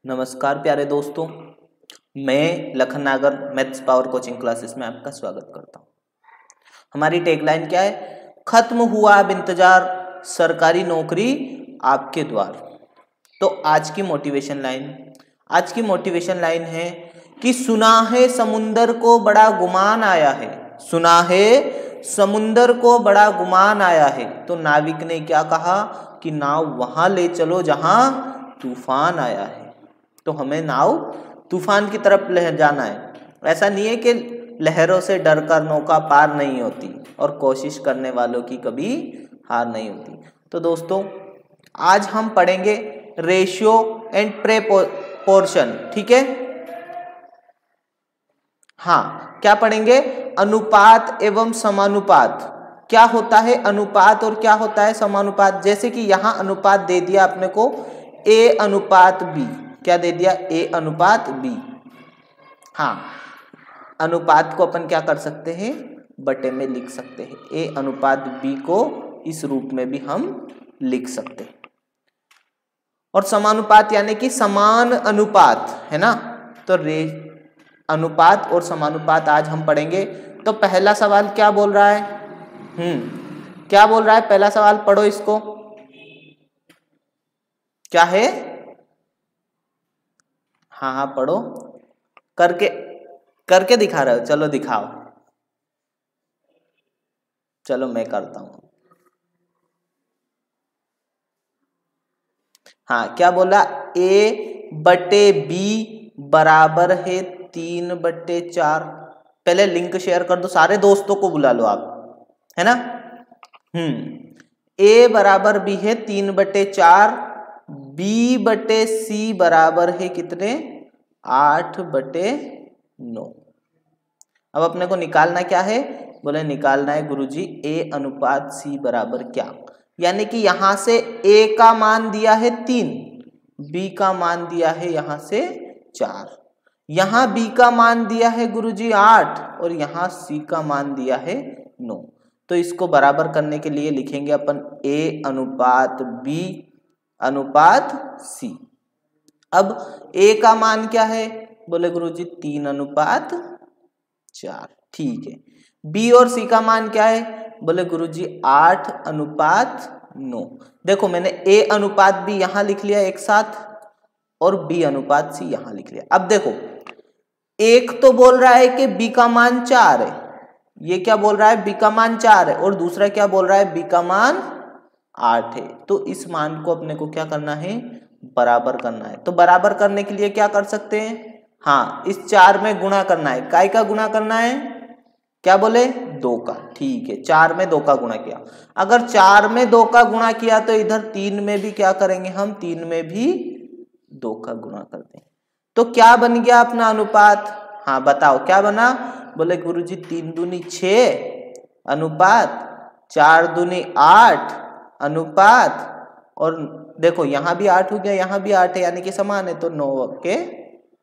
नमस्कार प्यारे दोस्तों, मैं लखन नागर मैथ्स पावर कोचिंग क्लासेस में आपका स्वागत करता हूँ। हमारी टैगलाइन क्या है? खत्म हुआ अब इंतजार, सरकारी नौकरी आपके द्वार। तो आज की मोटिवेशन लाइन है कि सुना है समुंदर को बड़ा गुमान आया है। सुना है समुंदर को बड़ा गुमान आया है। तो नाविक ने क्या कहा कि नाव वहां ले चलो जहां तूफान आया है। तो हमें नाव तूफान की तरफ ले जाना है। ऐसा नहीं है कि लहरों से डरकर नौका पार नहीं होती और कोशिश करने वालों की कभी हार नहीं होती। तो दोस्तों, आज हम पढ़ेंगे रेशियो एंड प्रेपोर्शन। ठीक है? हाँ, क्या पढ़ेंगे? अनुपात एवं समानुपात। क्या होता है अनुपात और क्या होता है समानुपात? जैसे कि यहां अनुपात दे दिया अपने को A अनुपात B। क्या दे दिया? A अनुपात B। हाँ, अनुपात को अपन क्या कर सकते हैं? बटे में लिख सकते हैं। A अनुपात B को इस रूप में भी हम लिख सकते हैं। और समानुपात यानी कि समान अनुपात, है ना? तो अनुपात और समानुपात आज हम पढ़ेंगे। तो पहला सवाल क्या बोल रहा है? क्या बोल रहा है? पहला सवाल पढ़ो इसको। क्या है? हाँ पढ़ो। करके दिखा रहे हो? चलो दिखाओ। चलो मैं करता हूं। हाँ, क्या बोला? A बटे B बराबर है 3/4। पहले लिंक शेयर कर दो, सारे दोस्तों को बुला लो आप, है ना? A बराबर B है 3/4। B बटे C बराबर है कितने? 8/9। अब अपने को निकालना क्या है? बोले निकालना है गुरुजी A अनुपात C बराबर क्या। यानी कि यहां से A का मान दिया है 3, B का मान दिया है यहां से 4, यहां B का मान दिया है गुरुजी 8 और यहां C का मान दिया है 9। तो इसको बराबर करने के लिए लिखेंगे अपन A अनुपात B अनुपात C। अब A का मान क्या है? बोले गुरुजी 3 अनुपात 4। ठीक है। B और C का मान क्या है? बोले गुरुजी 8 अनुपात 9। देखो मैंने A अनुपात B यहां लिख लिया एक साथ और B अनुपात C यहां लिख लिया। अब देखो, एक तो बोल रहा है कि B का मान 4 है। ये क्या बोल रहा है? B का मान 4 है। और दूसरा क्या बोल रहा है? B का मान 8 है। तो इस मान को अपने को क्या करना है? बराबर करना है। तो बराबर करने के लिए क्या कर सकते हैं? हाँ, इस 4 में गुणा करना है। काय का गुणा करना है? क्या बोले? 2 का। ठीक है, 4 में 2 का गुणा किया। अगर 4 में 2 का गुणा किया तो इधर 3 में भी क्या करेंगे हम? 3 में भी 2 का गुणा करते हैं। तो क्या बन गया अपना अनुपात? हाँ बताओ क्या बना? बोले गुरुजी 3 दूनी 6 अनुपात 4 दूनी 8 अनुपात, और देखो यहां भी 8 हो गया, यहां भी 8 है, यानी कि समान है। तो 9 के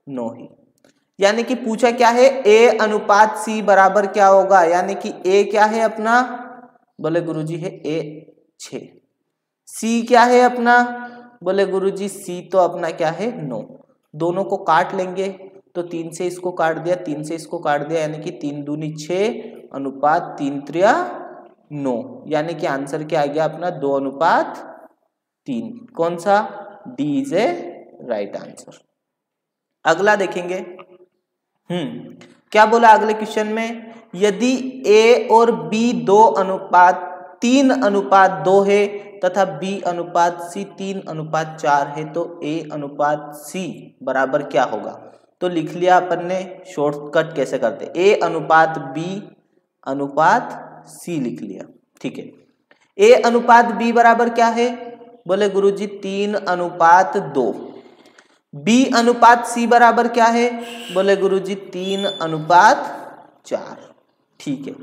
9 ही। यानी कि पूछा क्या है? A अनुपात C बराबर क्या होगा? यानी कि A क्या है अपना? बोले गुरुजी है A 6। C क्या है अपना? बोले गुरुजी C तो अपना क्या है? 9। दोनों को काट लेंगे तो 3 से इसको काट दिया, 3 से इसको काट दिया, यानी कि 3 दूनी 6 अनुपात 3 त्रिया 9। यानी कि आंसर क्या आ गया अपना? 2 अनुपात 3। कौन सा? D is a right answer. अगला देखेंगे। क्या बोला अगले क्वेश्चन में? यदि A और B 3 अनुपात 2 है तथा B अनुपात C 3 अनुपात 4 है तो A अनुपात C बराबर क्या होगा? तो लिख लिया अपन ने। शॉर्टकट कैसे करते? A अनुपात B अनुपात C लिख लिया। ठीक है। A अनुपात B बराबर क्या है? बोले गुरुजी 3 अनुपात 2। B अनुपात C बराबर क्या है? बोले गुरुजी 3 अनुपात 4। ठीक है।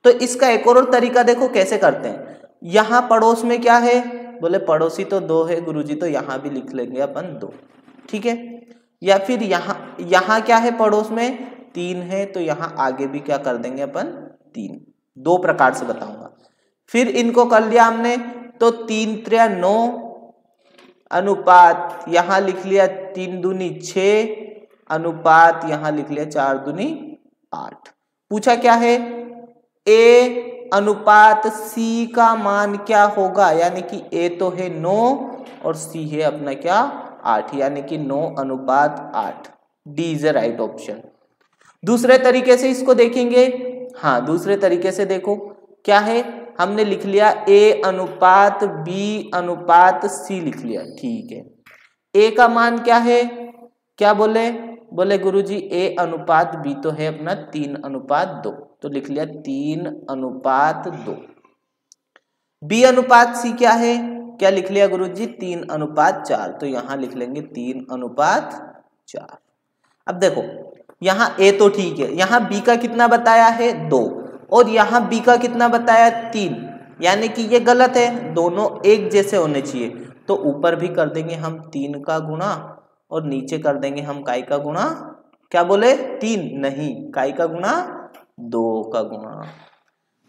तो इसका एक और तरीका देखो कैसे करते हैं। यहां पड़ोस में क्या है? बोले पड़ोसी तो 2 है गुरुजी, तो यहां भी लिख लेंगे अपन 2। ठीक है। या फिर यहां क्या है? पड़ोस में 3 है, तो यहां आगे भी क्या कर देंगे अपन? 3। 2 प्रकार से बताऊंगा। फिर इनको कर लिया हमने तो 3 त्रिया 9 अनुपात यहाँ लिख लिया 3 दूनी 6 अनुपात यहाँ लिख लिया 4 दूनी 8। पूछा क्या है, ए अनुपात सी का मान क्या होगा, यानी कि ए तो है 9 और सी है अपना क्या 8, यानी कि 9 अनुपात 8। D is a right option. दूसरे तरीके से इसको देखेंगे, हाँ दूसरे तरीके से देखो क्या है, हमने लिख लिया ए अनुपात बी अनुपात सी लिख लिया, ठीक है। ए का मान क्या है, क्या बोले, बोले गुरुजी ए अनुपात बी तो है अपना 3 अनुपात 2, तो लिख लिया 3 अनुपात 2। बी अनुपात सी क्या है, क्या लिख लिया गुरुजी 3 अनुपात 4, तो यहां लिख लेंगे 3 अनुपात 4। अब देखो यहाँ ए तो ठीक है, यहाँ बी का कितना बताया है 2 और यहाँ बी का कितना बताया 3, यानी कि ये गलत है, दोनों एक जैसे होने चाहिए। तो ऊपर भी कर देंगे हम 3 का गुणा और नीचे कर देंगे हम काय का गुणा, क्या बोले 3 नहीं, काय का गुणा 2 का गुणा।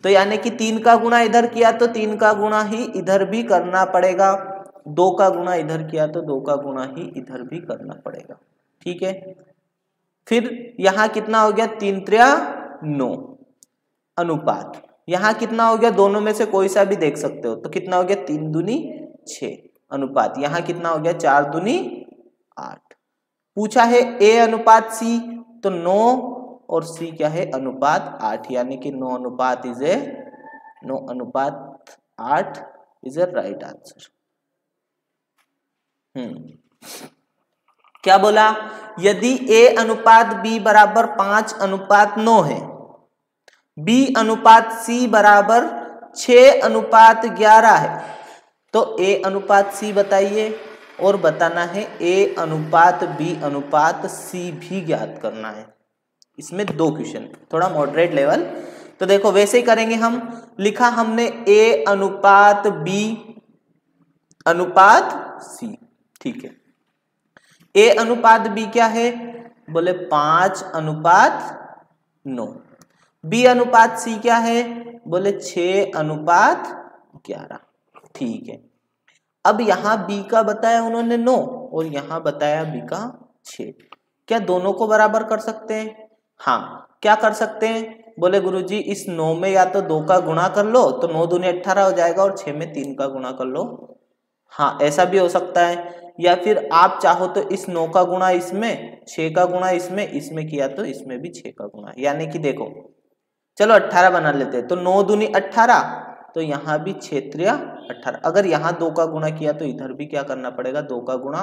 तो यानी कि 3 का गुणा इधर किया तो 3 का गुणा ही इधर भी करना पड़ेगा, 2 का गुणा इधर किया तो 2 का गुणा ही इधर भी करना पड़ेगा, ठीक है। फिर यहाँ कितना हो गया 3 त्रिया 9 अनुपात, यहाँ कितना हो गया, दोनों में से कोई सा भी देख सकते हो, तो कितना हो गया 3 दूनी 6 अनुपात, यहाँ कितना हो गया 4 दूनी 8। पूछा है ए अनुपात सी, तो 9 और सी क्या है अनुपात 8, यानी कि 9 अनुपात 8 इज ए राइट आंसर। क्या बोला, यदि ए अनुपात बी बराबर 5 अनुपात 9 है, बी अनुपात सी बराबर 6 अनुपात 11 है, तो ए अनुपात सी बताइए और बताना है ए अनुपात बी अनुपात सी भी ज्ञात करना है। इसमें 2 क्वेश्चन, थोड़ा मॉडरेट लेवल। तो देखो वैसे ही करेंगे हम, लिखा हमने ए अनुपात बी अनुपात सी, ठीक है। ए अनुपात बी क्या है, बोले 5 अनुपात 9, बी अनुपात सी क्या है, बोले 6 अनुपात 11, ठीक है। अब यहां बी का बताया उन्होंने 9 और यहां बताया बी का 6, क्या दोनों को बराबर कर सकते हैं? हाँ, क्या कर सकते हैं, बोले गुरुजी इस 9 में या तो 2 का गुणा कर लो तो 9 दूनी 18 हो जाएगा और 6 में 3 का गुणा कर लो। हाँ ऐसा भी हो सकता है, या फिर आप चाहो तो इस 9 का गुणा इसमें, 6 का गुणा इसमें किया तो इसमें भी 6 का गुणा, यानी कि देखो चलो 18 बना लेते हैं, तो 9 दूनी 18, तो यहाँ भी 6 त्रिया 18। अगर यहाँ 2 का गुणा किया तो इधर भी क्या करना पड़ेगा 2 का गुणा,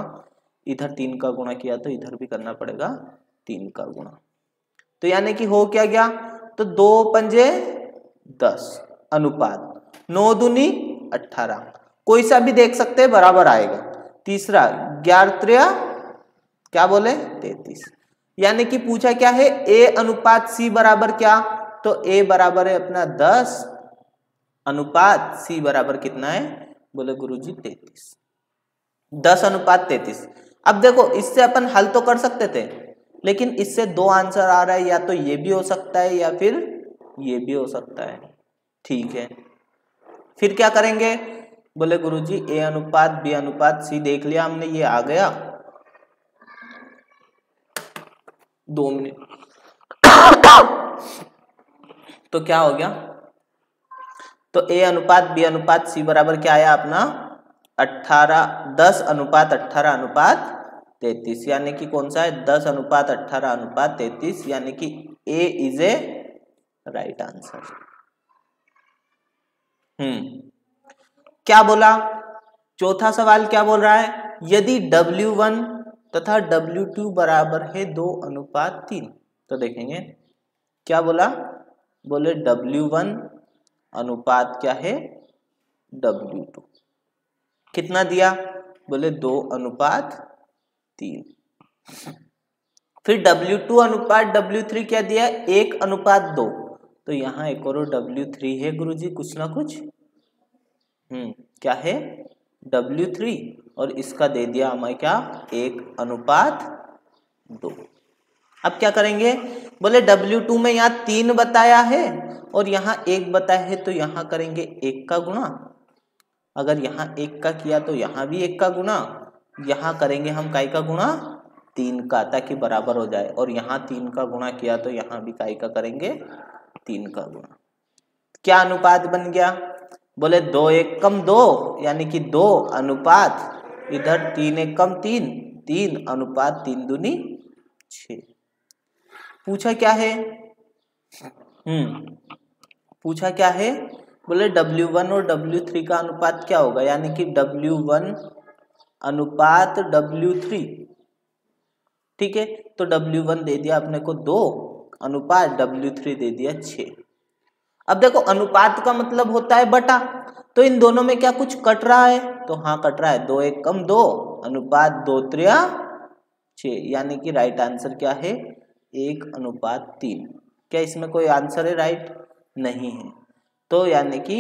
इधर 3 का गुणा किया तो इधर भी करना पड़ेगा 3 का गुणा। तो यानी कि हो क्या गया, तो 2 पंजे 10 अनुपात 9 दूनी 18, कोई सा भी देख सकते हैं बराबर आएगा। तीसरा 11 त्रिया क्या बोले 33, यानी कि पूछा क्या है ए अनुपात सी बराबर क्या, तो ए बराबर है अपना 10 अनुपात सी बराबर कितना है, बोले गुरुजी 33, 10 अनुपात 33। अब देखो इससे अपन हल तो कर सकते थे, लेकिन इससे 2 आंसर आ रहा है, या तो ये भी हो सकता है या फिर ये भी हो सकता है, ठीक है। फिर क्या करेंगे, बोले गुरुजी ए अनुपात बी अनुपात सी देख लिया हमने, ये आ गया 2 मिनट तो क्या हो गया, तो ए अनुपात बी अनुपात सी बराबर क्या आया अपना 10 अनुपात 18 अनुपात 33, यानी कि कौन सा है 10 अनुपात 18 अनुपात 33, यानी कि ए इज ए राइट आंसर। क्या बोला, चौथा सवाल क्या बोल रहा है, यदि W1 तथा W2 बराबर है 2 अनुपात 3, तो देखेंगे क्या बोला, बोले W1 अनुपात क्या है W2, कितना दिया, बोले 2 अनुपात 3। फिर W2 अनुपात W3 क्या दिया 1 अनुपात 2, तो यहाँ एक और W3 है गुरुजी कुछ ना कुछ, क्या है W3, और इसका दे दिया हमें क्या 1 अनुपात 2। अब क्या करेंगे, बोले W2 में यहाँ 3 बताया है और यहाँ 1 बताया है, तो यहाँ करेंगे 1 का गुणा, अगर यहाँ 1 का किया तो यहाँ भी 1 का गुणा, यहाँ करेंगे हम काई का गुणा 3 का, ताकि बराबर हो जाए, और यहाँ 3 का गुणा किया तो यहाँ भी काई का करेंगे 3 का गुणा। क्या अनुपात बन गया? बोले 2 1 कम 2, यानी कि 2 अनुपात इधर 3 1 कम 3, 3 अनुपात 3 दूनी 6। पूछा क्या है? पूछा क्या है? बोले W1 और W3 का अनुपात क्या होगा, यानी कि W1 अनुपात W3। ठीक है, तो W1 दे दिया अपने को 2 अनुपात W3 दे दिया 6। अब देखो अनुपात का मतलब होता है बटा, तो इन दोनों में क्या कुछ कट रहा है? तो हाँ कट रहा है, 2 1 कम 2 अनुपात 2 3 6, यानी कि राइट आंसर क्या है? 1 अनुपात 3। क्या इसमें कोई आंसर है राइट? नहीं है, तो यानी कि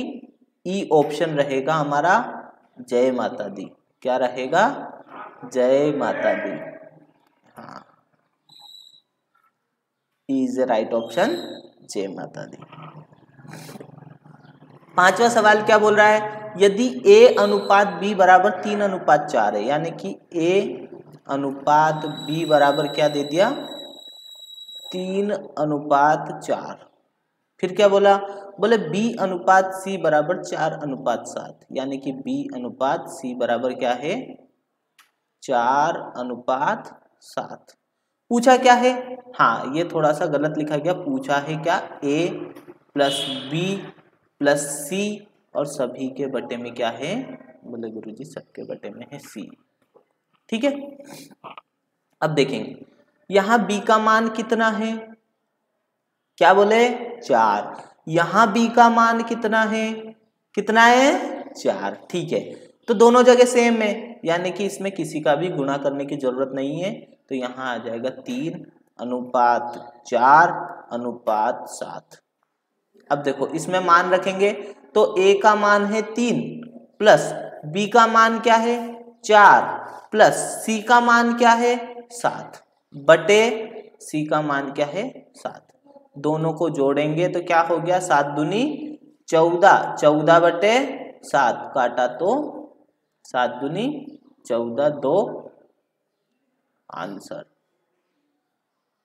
ई ऑप्शन रहेगा हमारा जय माता दी। क्या रहेगा? जय माता दी। हाँ, इज राइट ऑप्शन जय माता दी। पांचवा सवाल क्या बोल रहा है? यदि A अनुपात B बराबर 3 अनुपात 4 है, यानी कि A अनुपात B बराबर क्या दे दिया? 3 अनुपात 4। फिर क्या बोला? बोले B अनुपात C बराबर 4 अनुपात 7, यानी कि B अनुपात C बराबर क्या है? 4 अनुपात 7। पूछा क्या है? हाँ, ये थोड़ा सा गलत लिखा गया। पूछा है क्या? A plus B plus C और सभी के बटे में क्या है? बोले गुरुजी सबके बटे में है C। ठीक है, अब देखेंगे यहाँ B का मान कितना है? क्या बोले? 4। यहाँ B का मान कितना है? कितना है? 4। ठीक है, तो दोनों जगह सेम है, यानी कि इसमें किसी का भी गुणा करने की जरूरत नहीं है, तो यहाँ आ जाएगा 3 अनुपात 4 अनुपात 7। अब देखो इसमें मान रखेंगे तो A का मान है 3 प्लस B का मान क्या है? 4 प्लस C का मान क्या है? 7 बटे C का मान क्या है? 7। दोनों को जोड़ेंगे तो क्या हो गया? 7 दूनी 14, 14 बटे 7 काटा तो 7 दूनी 14, 2 answer,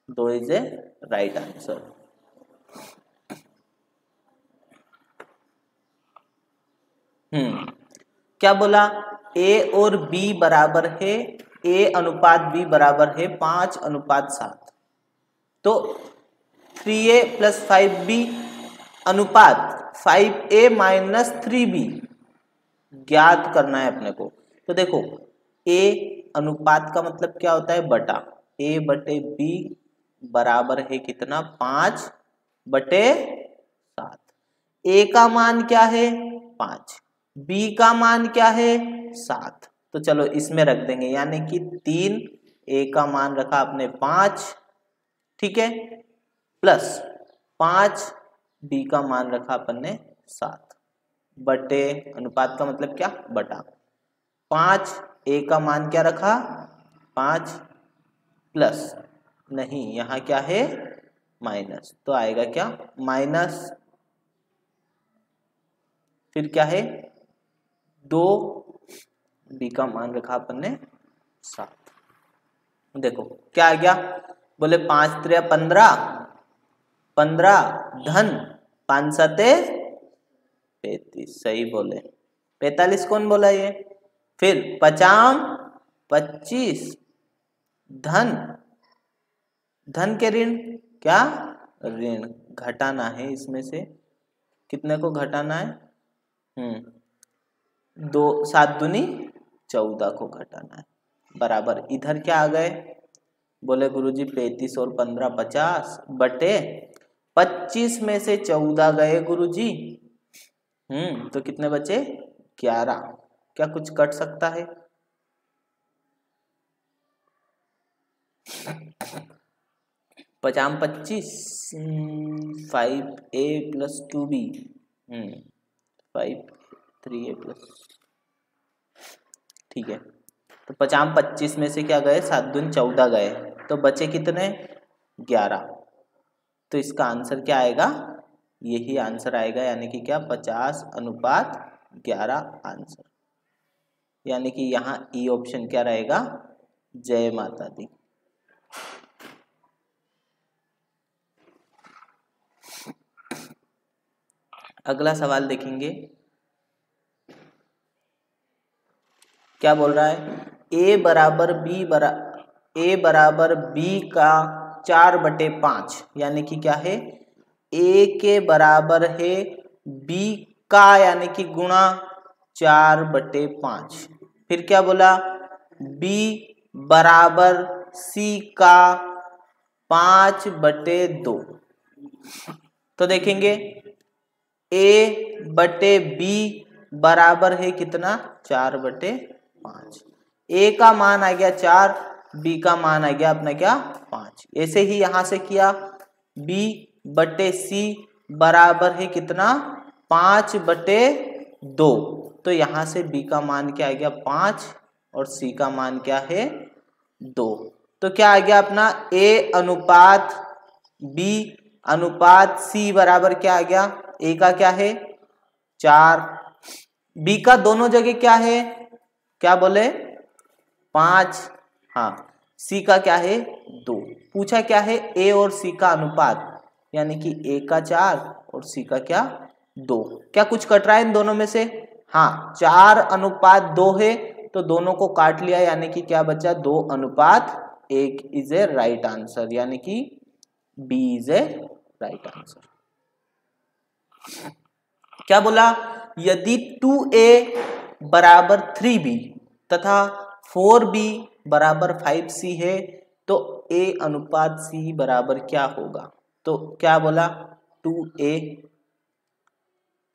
2 is a right answer. क्या बोला? A और B बराबर है, A अनुपात B बराबर है 5 अनुपात 7, तो 3A प्लस 5B अनुपात 5A माइनस 3B ज्ञात करना है अपने को। तो देखो A अनुपात का मतलब क्या होता है? बटा। A बटे B बराबर है कितना? 5 बटे 7। A का मान क्या है? 5। B का मान क्या है? 7। तो चलो इसमें रख देंगे, यानी कि 3 A का मान रखा आपने 5, ठीक है, प्लस 5 B का मान रखा अपन ने 7 बटे, अनुपात का मतलब क्या? बटा। 5 A का मान क्या रखा? 5 प्लस, नहीं यहाँ क्या है? माइनस, तो आएगा क्या? माइनस, फिर क्या है? 2 B का मान रखा अपन ने 7। देखो क्या आ गया? बोले 5 3 15, 15 धन 5 7 35। सही बोले, 45 कौन बोला ये? फिर 50 25 धन, धन के ऋण, क्या? ऋण घटाना है, इसमें से कितने को घटाना है? 2 7 दूनी 14 को घटाना है, बराबर। इधर क्या आ गए? बोले गुरुजी 35 और 15 50 बटे 25 में से 14 गए गुरुजी, तो कितने बचे? 11। क्या कुछ कट सकता है? 50 25 5A plus 2B 5 3A plus, ठीक है, तो 50 25 में से क्या गए? 7 दूनी 14 गए, तो बचे कितने? 11। तो इसका आंसर क्या आएगा? यही आंसर आएगा, यानी कि क्या? 50 अनुपात 11 आंसर, यानी कि यहाँ ई ऑप्शन क्या रहेगा, जय माता दी। अगला सवाल देखेंगे, क्या बोल रहा है, ए बराबर बी का 4/5, यानी कि क्या है, ए के बराबर है बी का, यानी कि गुणा 4/5। फिर क्या बोला, बी बराबर सी का 5/2। तो देखेंगे ए बटे बी बराबर है कितना, 4/5। ए का मान आ गया 4, बी का मान आ गया अपना क्या, 5। ऐसे ही यहां से किया, बी बटे सी बराबर है कितना, 5/2। तो यहां से बी का मान क्या आ गया, 5, और सी का मान क्या है, 2। तो क्या आ गया अपना, ए अनुपात बी अनुपात सी बराबर क्या आ गया, ए का क्या है 4, बी का दोनों जगह क्या है, क्या बोले 5, हाँ, सी का क्या है 2। पूछा क्या है, ए और सी का अनुपात, यानी कि ए का 4 और सी का क्या 2। क्या कुछ कट रहा है इन दोनों में से, हाँ, 4:2 है, तो दोनों को काट लिया, यानी कि क्या बचा, 2:1 इज ए राइट आंसर, यानी कि B is a right answer. क्या बोला, यदि 2a बराबर 3b तथा 4b बराबर 5c है, तो a अनुपात c बराबर क्या होगा। तो क्या बोला, 2a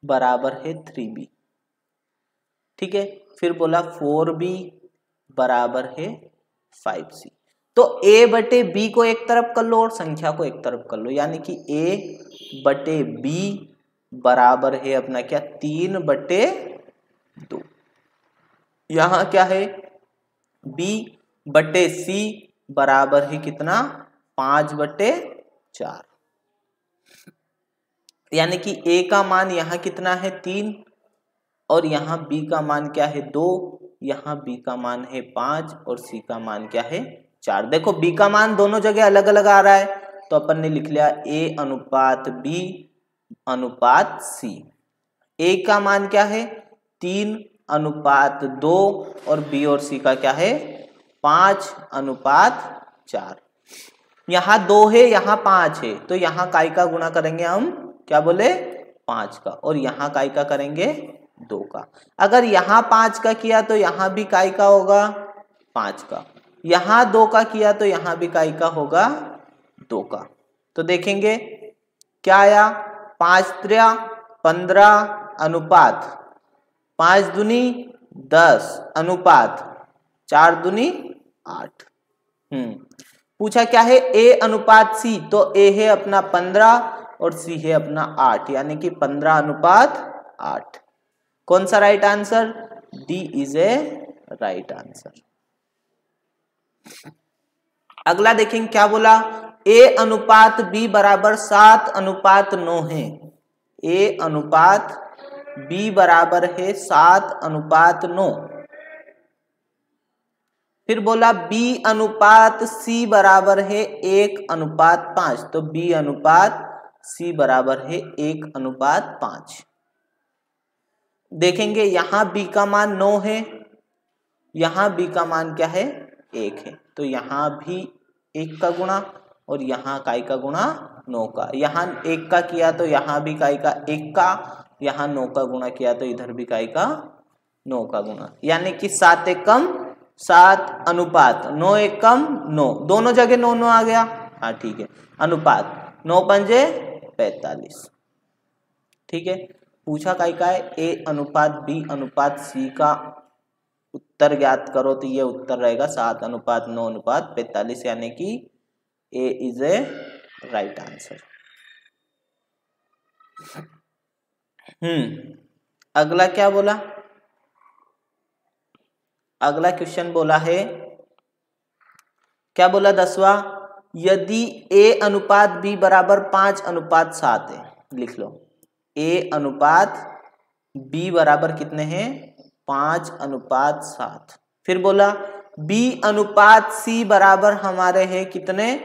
बराबर है 3b, ठीक है। फिर बोला 4b बराबर है 5c। तो a बटे b को एक तरफ कर लो और संख्या को एक तरफ कर लो, यानी कि a बटे b बराबर है अपना क्या, 3/2। यहां क्या है, b बटे c बराबर है कितना, 5/4। यानी कि a का मान यहां कितना है 3, और यहाँ b का मान क्या है 2, यहाँ b का मान है 5 और c का मान क्या है 4। देखो b का मान दोनों जगह अलग अलग आ रहा है, तो अपन ने लिख लिया a अनुपात b अनुपात c। a का मान क्या है 3:2 और b और c का क्या है 5:4। यहाँ 2 है, यहाँ 5 है, तो यहाँ काय का गुणा करेंगे हम, क्या बोले 5 का, और यहाँ काय का करेंगे 2 का। अगर यहाँ 5 का किया तो यहाँ भी काय का होगा 5 का, यहाँ 2 का किया तो यहाँ भी काय का होगा 2 का। तो देखेंगे क्या आया, 5×3 = 15 अनुपात 5×2 = 10 अनुपात 4×2 = 8। पूछा क्या है, a अनुपात c, तो a है अपना 15 और c है अपना 8, यानी कि 15:8। कौन सा right answer, D is a right answer. अगला देखेंगे क्या बोला, a अनुपात b बराबर 7:9 है। a अनुपात b बराबर है 7:9। फिर बोला b अनुपात c बराबर है 1:5, तो b अनुपात c बराबर है 1:5। देखेंगे यहाँ b का मान 9 है, यहाँ b का मान क्या है 1 है, तो यहाँ भी 1 का गुणा और यहाँ काय का गुणा 9 का। यहाँ 1 का किया तो यहाँ भी काय का 1 का, यहाँ 9 का गुणा किया तो इधर भी काय का 9 का गुणा, यानी कि 7:1 7 अनुपात 9:1 9, दोनों जगह 9 9 आ गया, हाँ ठीक है, अनुपात 9×5 = 45, ठीक है। पूछा काय का है, a अनुपात b अनुपात c का उत्तर ज्ञात करो, तो ये उत्तर रहेगा 7:9:45, यानी कि a is a right answer. अगला क्या बोला, अगला क्वेश्चन बोला है, क्या बोला 10वां, यदि a अनुपात b बराबर 5:7 है, लिख लो a अनुपात b बराबर कितने हैं 5:7। फिर बोला B अनुपात C बराबर हमारे है कितने,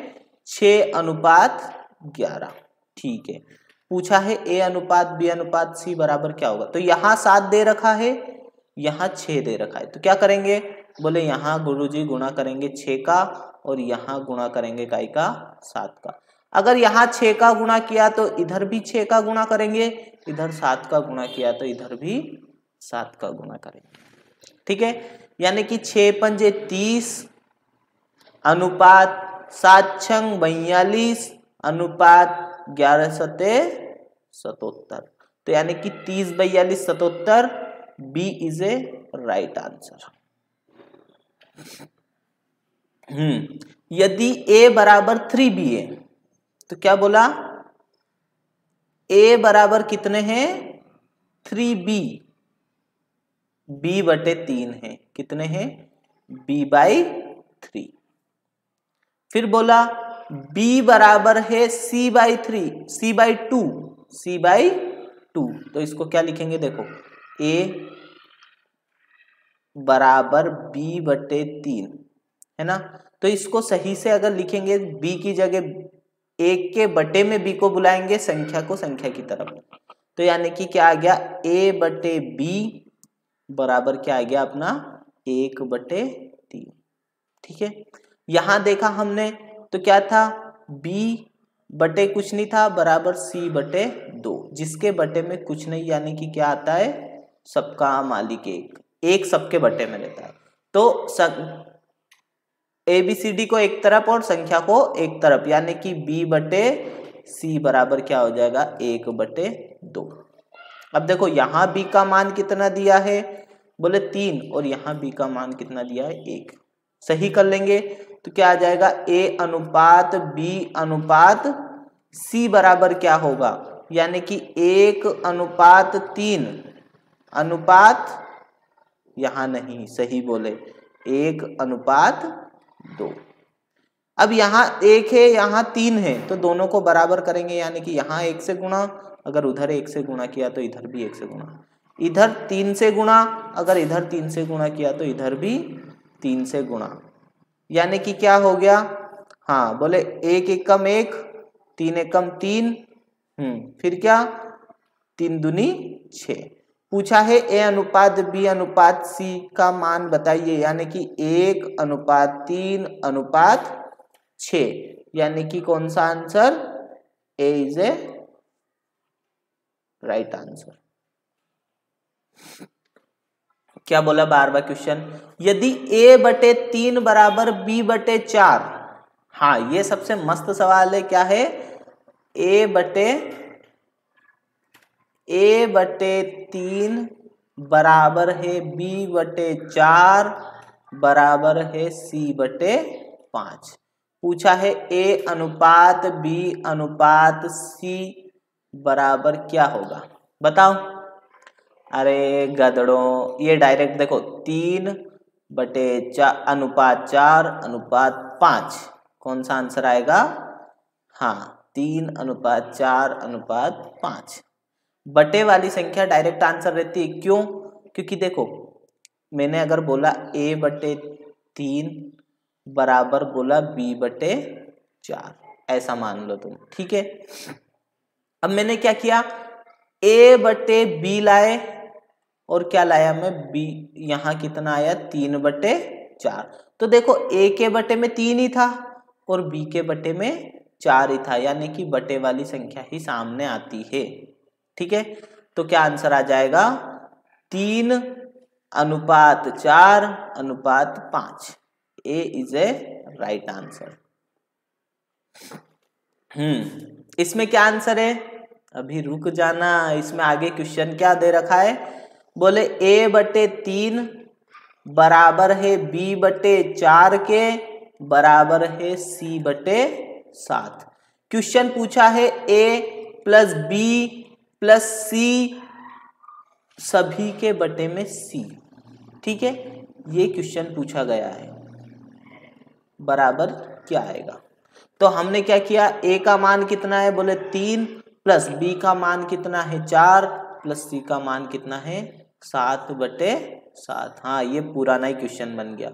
6:11। ठीक है, पूछा है A अनुपात B अनुपात C बराबर क्या होगा। तो यहाँ 7 दे रखा है, यहाँ 6 दे रखा है, तो क्या करेंगे, बोले यहाँ गुरुजी गुणा करेंगे 6 का और यहाँ गुणा करेंगे काय का, 7 का। अगर यहाँ 6 का गुणा किया तो इधर भी 6 का गुणा करेंगे, इधर 7 का गुणा किया तो इधर भी 7 का गुणा करेंगे। ठीक है, यानी कि 6 पंजे 30 अनुपात 7 छंग 42 अनुपात 11 सते 77। तो यानी कि 30 42 77, B is a right answer. यदि A बराबर 3B है तो क्या बोला, A बराबर कितने हैं 3B, B/3 है, कितने हैं B/3। फिर बोला B बराबर है C/3, C/2, C/2। तो इसको क्या लिखेंगे, देखो A बराबर B/3 है ना। तो इसको सही से अगर लिखेंगे, B की जगह 1 के बटे में B को बुलाएंगे, संख्या को संख्या की तरफ। तो यानी कि क्या आ गया, A/B बराबर क्या आ गया अपना 1/3। ठीक है, यहां देखा हमने तो क्या था, B बटे कुछ नहीं था बराबर C/2, जिसके बटे में कुछ नहीं, यानी कि क्या आता है, सबका मालिक एक सबके बटे में रहता है। तो ABCD को एक तरफ और संख्या को एक तरफ, यानी कि B/C बराबर क्या हो जाएगा 1/2। अब देखो यहाँ B का मान कितना दिया है, बोले 3, और यहाँ B का मान कितना दिया है 1। सही कर लेंगे तो क्या आ जाएगा, A अनुपात B अनुपात C बराबर क्या होगा, यानी कि 1:3 अनुपात, यहाँ नहीं, सही बोले 1:2। अब यहाँ 1 है यहाँ 3 है, तो दोनों को बराबर करेंगे, यानी कि यहाँ 1 से गुणा, अगर उधर 1 से गुणा किया तो इधर भी 1 से गुणा, इधर 3 से गुणा, अगर इधर 3 से गुणा किया तो इधर भी 3 से गुणा, यानी कि क्या हो गया, हाँ बोले 1 एकम 1, 3 एकम 3, फिर क्या 3 दूनी 6। पूछा है A अनुपात B अनुपात C का मान बताइए, यानी कि 1:3:6, यानी कि कौन सा answer, A is a right answer. क्या बोला 12वां क्वेश्चन, यदि A/3 बराबर B/4, हाँ ये सबसे मस्त सवाल है, क्या है, A/3 बराबर है B/4 बराबर है C/5। पूछा है A अनुपात B अनुपात C बराबर क्या होगा, बताओ। अरे गधड़ों, ये डायरेक्ट देखो 3/4 अनुपात 4 अनुपात 5, कौन सा आंसर आएगा, हाँ 3:4 अनुपात 5। बटे वाली संख्या डायरेक्ट आंसर रहती है, क्यों, क्योंकि देखो मैंने अगर बोला A/3 बराबर बोला B/4, ऐसा मान लो तुम, ठीक है। अब मैंने क्या किया, A/B लाए और क्या लाया मैं, B, यहाँ कितना आया 3/4। तो देखो A के बटे में 3 ही था और B के बटे में 4 ही था, यानी कि बटे वाली संख्या ही सामने आती है। ठीक है, तो क्या आंसर आ जाएगा 3:4:5। A is a right answer. इसमें क्या आंसर है, अभी रुक जाना, इसमें आगे क्वेश्चन क्या दे रखा है, बोले A/3 बराबर है B/4 के बराबर है C/7। क्वेश्चन पूछा है A plus B plus C सभी के बटे में C, ठीक है, ये क्वेश्चन पूछा गया है, बराबर क्या आएगा। तो हमने क्या किया, A का मान कितना है, बोले 3, प्लस B का मान कितना है 4, प्लस C का मान कितना है 7/7। 7। हाँ, ये पुराना ही क्वेश्चन बन गया।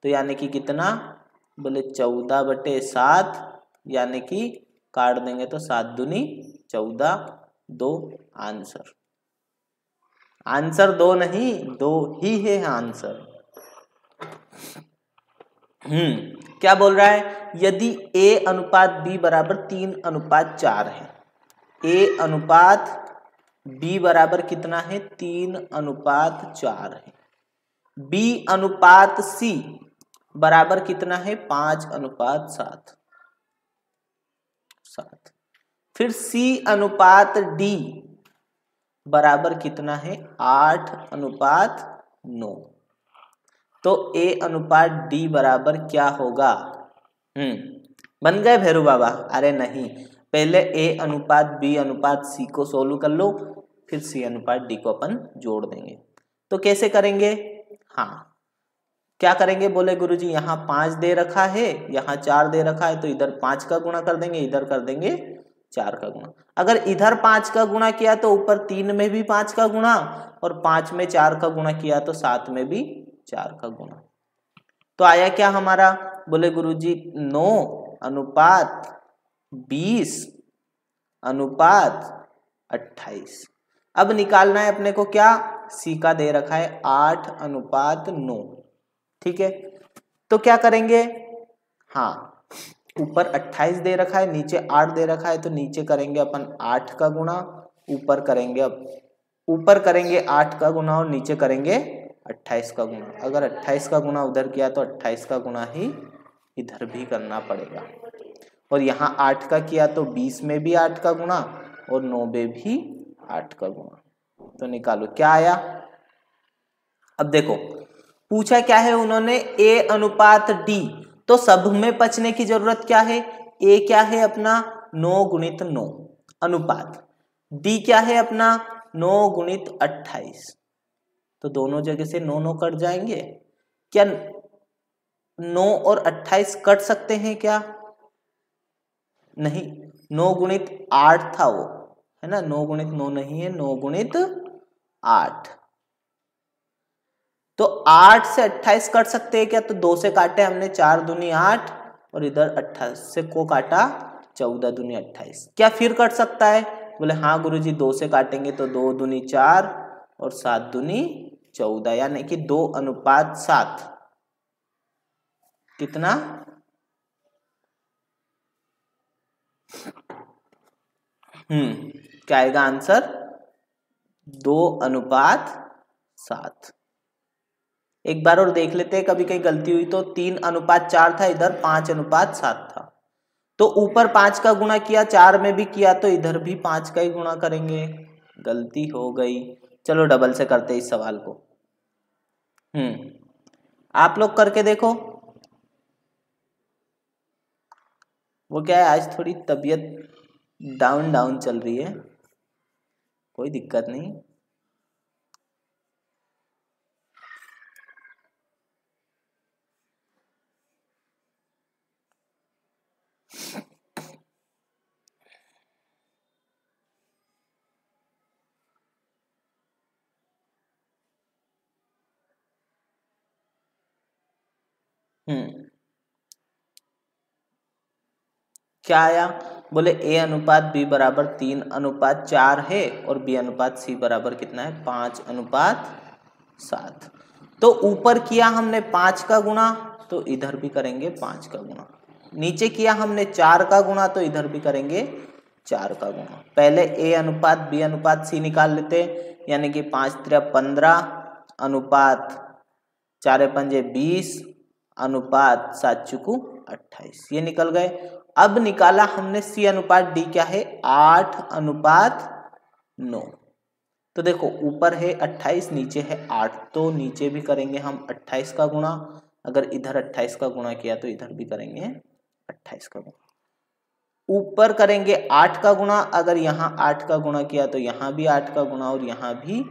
तो यानी कि कितना, बोले 14/7, यानी कि काट देंगे तो 7 दूनी 14, 2 आंसर। आंसर 2 नहीं, 2 ही है आंसर। क्या बोल रहा है, यदि A अनुपात B बराबर 3:4 है, A अनुपात B बराबर कितना है, 3:4 है, B अनुपात C बराबर कितना है, 5:7। फिर C अनुपात D बराबर कितना है, 8:9। तो A अनुपात D बराबर क्या होगा। बन गए भैरू बाबा। अरे नहीं, पहले A अनुपात B अनुपात C को सोल्व कर लो, फिर C अनुपात D को अपन जोड़ देंगे। तो कैसे करेंगे, हाँ क्या करेंगे, बोले गुरुजी यहाँ 5 दे रखा है, यहाँ 4 दे रखा है, तो इधर 5 का गुणा कर देंगे, इधर कर देंगे 4 का गुणा। अगर इधर 5 का गुणा किया तो ऊपर 3 में भी 5 का गुणा, और 5 में 4 का गुणा किया तो 7 में भी 4 का गुणा। तो आया क्या हमारा, बोले गुरुजी 9:20:28। अब निकालना है अपने को क्या, C का दे रखा है 8:9। ठीक है, तो क्या करेंगे, हाँ ऊपर 28 दे रखा है, नीचे 8 दे रखा है, तो नीचे करेंगे अपन 8 का गुणा, ऊपर करेंगे 8 का गुणा और नीचे करेंगे 28 का गुणा। अगर 28 का गुणा उधर किया तो 28 का गुणा ही इधर भी करना पड़ेगा। और यहाँ 8 का किया तो 20 में भी 8 का गुणा और 9 में भी 8 का गुणा। तो निकालो क्या आया। अब देखो पूछा क्या है उन्होंने, A अनुपात D, तो सब में बचने की जरूरत क्या है, A क्या है अपना 9:9 अनुपात, D क्या है अपना 9:28। तो दोनों जगह से 9 कट जाएंगे। क्या 9 और 28 कट सकते हैं क्या, नहीं, 9:8 था वो, है ना, 9:9 नहीं है, 9:8। तो 8 से 28 कट सकते हैं क्या, तो 2 से काटे हमने, 4 दूनी 8 और इधर 28 से को काटा, 14 दूनी 28। क्या फिर कट सकता है, बोले हाँ गुरुजी 2 से काटेंगे तो 2 दूनी 4 और 7 दूनी 14, यानी कि 2:7। कितना, क्या आएगा आंसर, 2:7। एक बार और देख लेते हैं, कभी कहीं गलती हुई तो 3:4 था, इधर 5:7 था। तो ऊपर 5 का गुणा किया, 4 में भी किया, तो इधर भी 5 का ही गुणा करेंगे, गलती हो गई। चलो डबल से करते इस सवाल को। आप लोग करके देखो। वो क्या है, आज थोड़ी तबीयत डाउन चल रही है, कोई दिक्कत नहीं। क्या आया, बोले A अनुपात B बराबर 3:4 है और B अनुपात C बराबर कितना है, 5:7। तो ऊपर किया हमने 5 का गुणा, तो इधर भी करेंगे 5 का गुणा। नीचे किया हमने 4 का गुणा, तो इधर भी करेंगे 4 का गुणा। पहले A अनुपात B अनुपात C निकाल लेते, यानी कि 5×3=15 अनुपात 4×5=20 अनुपात 7×28, ये निकल गए। अब निकाला हमने C अनुपात D क्या है, 8:9। तो देखो ऊपर है 28, नीचे है 8, तो नीचे भी करेंगे हम 28 का गुणा। अगर इधर 28 का गुणा किया तो इधर भी करेंगे 28 का गुणा। ऊपर करेंगे 8 का गुणा, अगर यहाँ 8 का गुणा किया तो यहाँ भी 8 का गुणा और यहाँ भी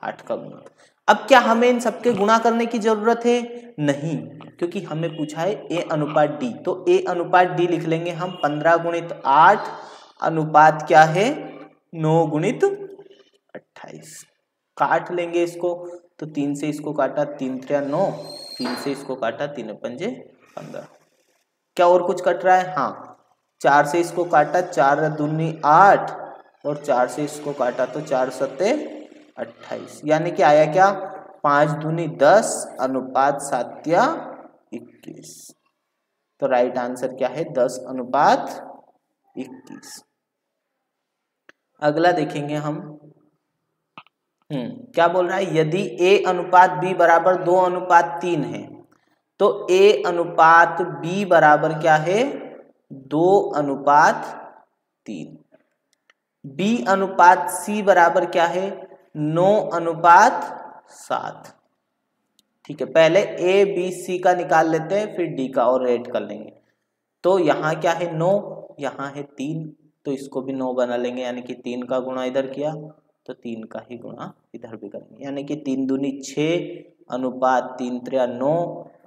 8 का गुणा। अब क्या हमें इन सबके गुणा करने की जरूरत है, नहीं, क्योंकि हमें पूछा है A अनुपात D, तो A अनुपात D लिख लेंगे हम 15×8 अनुपात क्या है, 9×28। काट लेंगे इसको, तो 3 से इसको काटा 3 3 9, 3 से इसको काटा 3 पंजे 15। क्या और कुछ कट रहा है? हाँ, 4 से इसको काटा 4 दूनी 8 और 4 से इसको काटा तो 4 सत्ते 28, यानी कि आया क्या 5 दूनी 10 अनुपात 7 या 21। तो राइट आंसर क्या है 10 अनुपात 21। अगला देखेंगे हम। क्या बोल रहा है, यदि a अनुपात b बराबर 2 अनुपात 3 है तो a अनुपात b बराबर क्या है 2 अनुपात 3। b अनुपात c बराबर क्या है 9 अनुपात 7। ठीक है, पहले a b c का निकाल लेते हैं, फिर d का और ऐड कर लेंगे। तो यहाँ क्या है 9, यहाँ है 3, तो इसको भी 9 बना लेंगे, यानी कि 3 का गुणा इधर किया तो 3 का ही गुणा इधर भी करेंगे, यानी कि 3 दूनी 6 अनुपात 3 3 9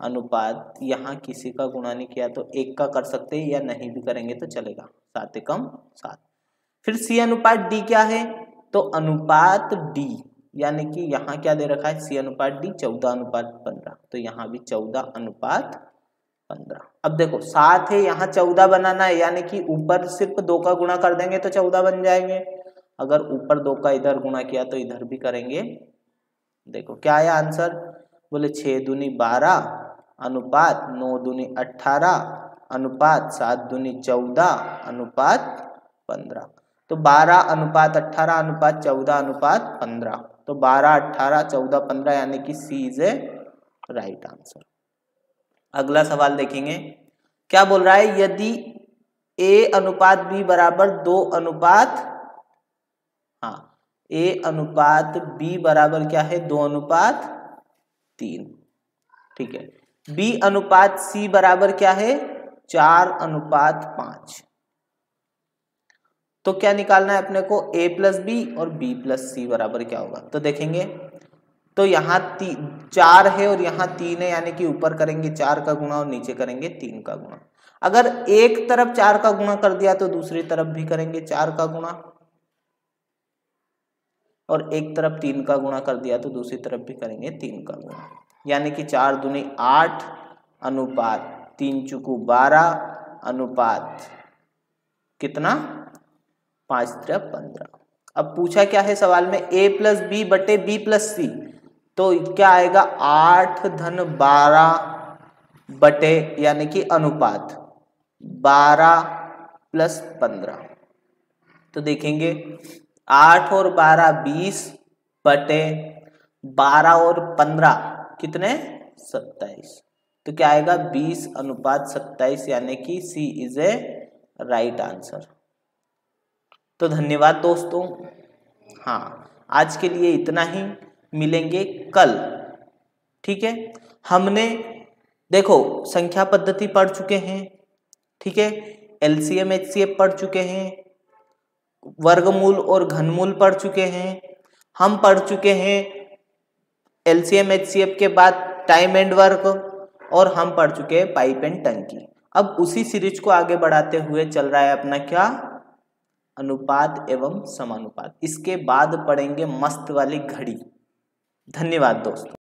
अनुपात, यहाँ किसी का गुणा नहीं किया तो 1 का कर सकते हैं, या नहीं भी करेंगे तो चलेगा, 7 एकम 7। फिर c अनुपात d क्या है, तो अनुपात d, यानी कि यहाँ क्या दे रखा है c अनुपात d 14 अनुपात 15, तो यहाँ भी 14 अनुपात 15। अब देखो 7 है, यहाँ 14 बनाना है, यानी कि ऊपर सिर्फ 2 का गुणा कर देंगे तो 14 बन जाएंगे। अगर ऊपर 2 का इधर गुणा किया तो इधर भी करेंगे। देखो क्या आया आंसर, बोले 6 दूनी 12 अनुपात 9 दूनी 18 अनुपात 7 दूनी 14 अनुपात 15। तो 12 अनुपात 18 अनुपात 14 अनुपात 15, तो 12 18 14 15, यानी कि सी इज ए राइट आंसर। अगला सवाल देखेंगे। क्या बोल रहा है, यदि a अनुपात b बराबर 2 अनुपात, a अनुपात b बराबर क्या है 2 अनुपात 3। ठीक है, b अनुपात c बराबर क्या है 4 अनुपात 5। तो क्या निकालना है अपने को, a प्लस बी और b प्लस सी बराबर क्या होगा। तो देखेंगे, तो यहाँ 4 है और यहाँ 3 है, यानी कि ऊपर करेंगे 4 का गुणा और नीचे करेंगे 3 का गुणा। अगर एक तरफ 4 का गुणा कर दिया तो दूसरी तरफ भी करेंगे 4 का गुणा, और एक तरफ 3 का गुणा कर दिया तो दूसरी तरफ भी करेंगे 3 का गुणा, यानी कि 4 दूनी 8 अनुपात 3 चुकू 12 अनुपात कितना 5 3 15। अब पूछा क्या है सवाल में, a प्लस बी बटे बी प्लस सी, तो क्या आएगा 8 धन 12 बटे, यानी कि अनुपात 12 प्लस 15। तो देखेंगे 8 और 12 20 बटे 12 और 15 कितने 27। तो क्या आएगा 20 अनुपात 27, यानी कि सी इज ए राइट आंसर। तो धन्यवाद दोस्तों। हाँ, आज के लिए इतना ही, मिलेंगे कल। ठीक है, हमने देखो संख्या पद्धति पढ़ चुके हैं, ठीक है, एलसीएम एचसीएफ पढ़ चुके हैं, वर्गमूल और घनमूल पढ़ चुके हैं, हम पढ़ चुके हैं एलसीएम एचसीएफ के बाद टाइम एंड वर्क, और हम पढ़ चुके हैं पाइप एंड टंकी। अब उसी सीरीज को आगे बढ़ाते हुए चल रहा है अपना क्या, अनुपात एवं समानुपात। इसके बाद पढ़ेंगे मस्त वाली घड़ी। धन्यवाद दोस्तों।